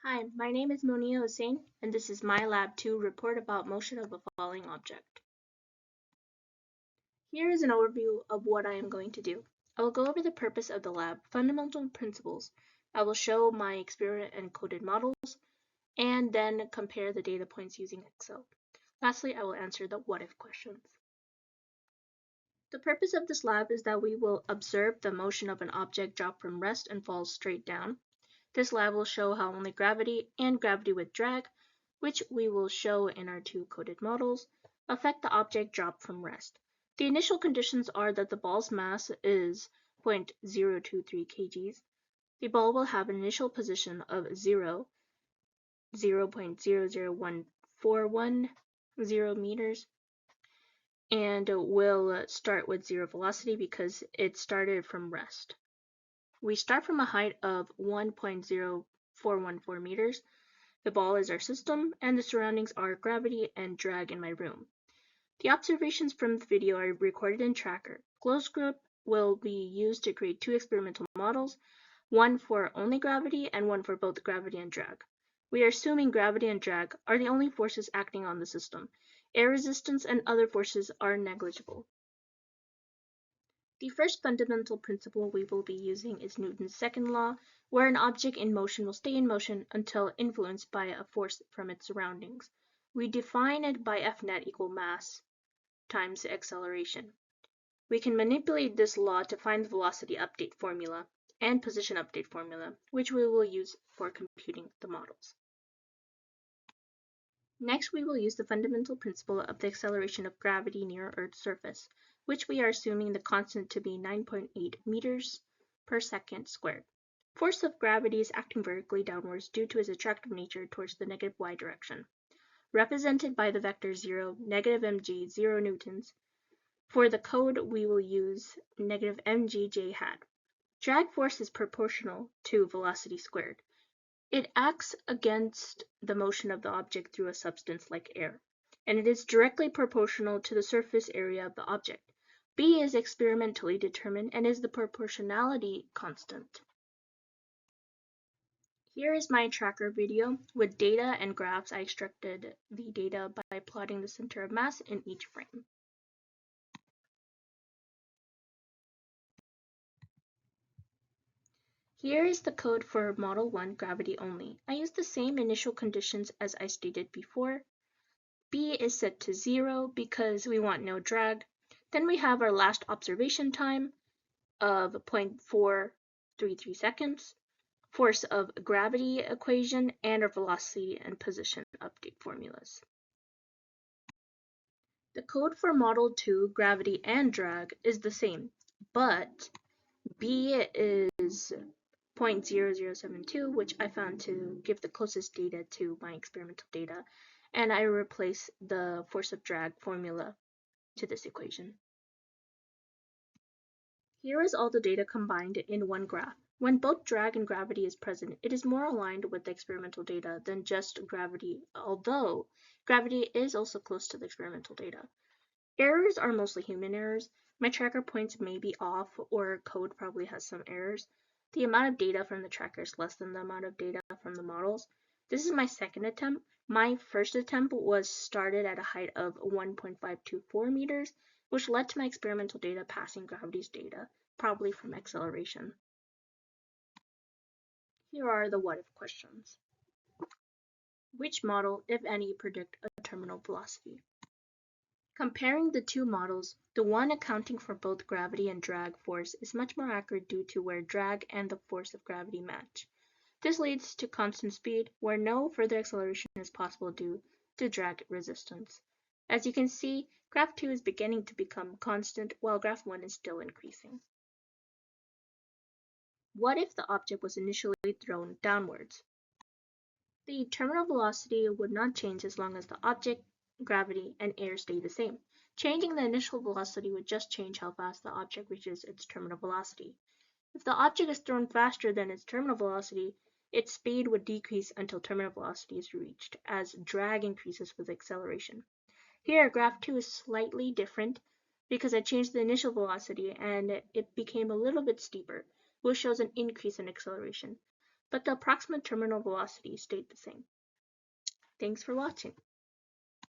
Hi, my name is Monia Hussain, and this is my Lab 2 report about motion of a falling object. Here is an overview of what I am going to do. I will go over the purpose of the lab, fundamental principles. I will show my experiment and coded models, and then compare the data points using Excel. Lastly, I will answer the what-if questions. The purpose of this lab is that we will observe the motion of an object drop from rest and fall straight down. This lab will show how only gravity and gravity with drag, which we will show in our two coded models, affect the object drop from rest. The initial conditions are that the ball's mass is 0.023 kgs. The ball will have an initial position of 0.001410 meters, and will start with zero velocity because it started from rest. We start from a height of 1.0414 meters. The ball is our system, and the surroundings are gravity and drag in my room. The observations from the video are recorded in Tracker. Closed group will be used to create two experimental models, one for only gravity and one for both gravity and drag. We are assuming gravity and drag are the only forces acting on the system. Air resistance and other forces are negligible. The first fundamental principle we will be using is Newton's second law, where an object in motion will stay in motion until influenced by a force from its surroundings. We define it by F net equal mass times acceleration. We can manipulate this law to find the velocity update formula and position update formula, which we will use for computing the models. Next, we will use the fundamental principle of the acceleration of gravity near Earth's surface, which we are assuming the constant to be 9.8 meters per second squared. Force of gravity is acting vertically downwards due to its attractive nature towards the negative y direction, represented by the vector 0, negative mg, 0 newtons. For the code, we will use negative mg j hat. Drag force is proportional to velocity squared. It acts against the motion of the object through a substance like air, and it is directly proportional to the surface area of the object. B is experimentally determined and is the proportionality constant. Here is my tracker video with data and graphs. I extracted the data by plotting the center of mass in each frame. Here is the code for Model 1 gravity only. I used the same initial conditions as I stated before. B is set to 0 because we want no drag. Then we have our last observation time of 0.433 seconds, force of gravity equation, and our velocity and position update formulas. The code for Model 2 gravity and drag is the same, but B is 0.0072, which I found to give the closest data to my experimental data, and I replace the force of drag formula to this equation. Here is all the data combined in one graph. When both drag and gravity is present, it is more aligned with the experimental data than just gravity, although gravity is also close to the experimental data. Errors are mostly human errors. My tracker points may be off, or code probably has some errors. The amount of data from the tracker is less than the amount of data from the models. This is my second attempt. My first attempt was started at a height of 1.524 meters, which led to my experimental data passing gravity's data, probably from acceleration. Here are the what-if questions. Which model, if any, predict a terminal velocity? Comparing the two models, the one accounting for both gravity and drag force is much more accurate due to where drag and the force of gravity match. This leads to constant speed, where no further acceleration is possible due to drag resistance. As you can see, graph 2 is beginning to become constant, while graph 1 is still increasing. What if the object was initially thrown downwards? The terminal velocity would not change as long as the object, gravity, and air stay the same. Changing the initial velocity would just change how fast the object reaches its terminal velocity. If the object is thrown faster than its terminal velocity, its speed would decrease until terminal velocity is reached, as drag increases with acceleration. Here, graph 2 is slightly different because I changed the initial velocity and it became a little bit steeper, which shows an increase in acceleration. but the approximate terminal velocity stayed the same. Thanks for watching.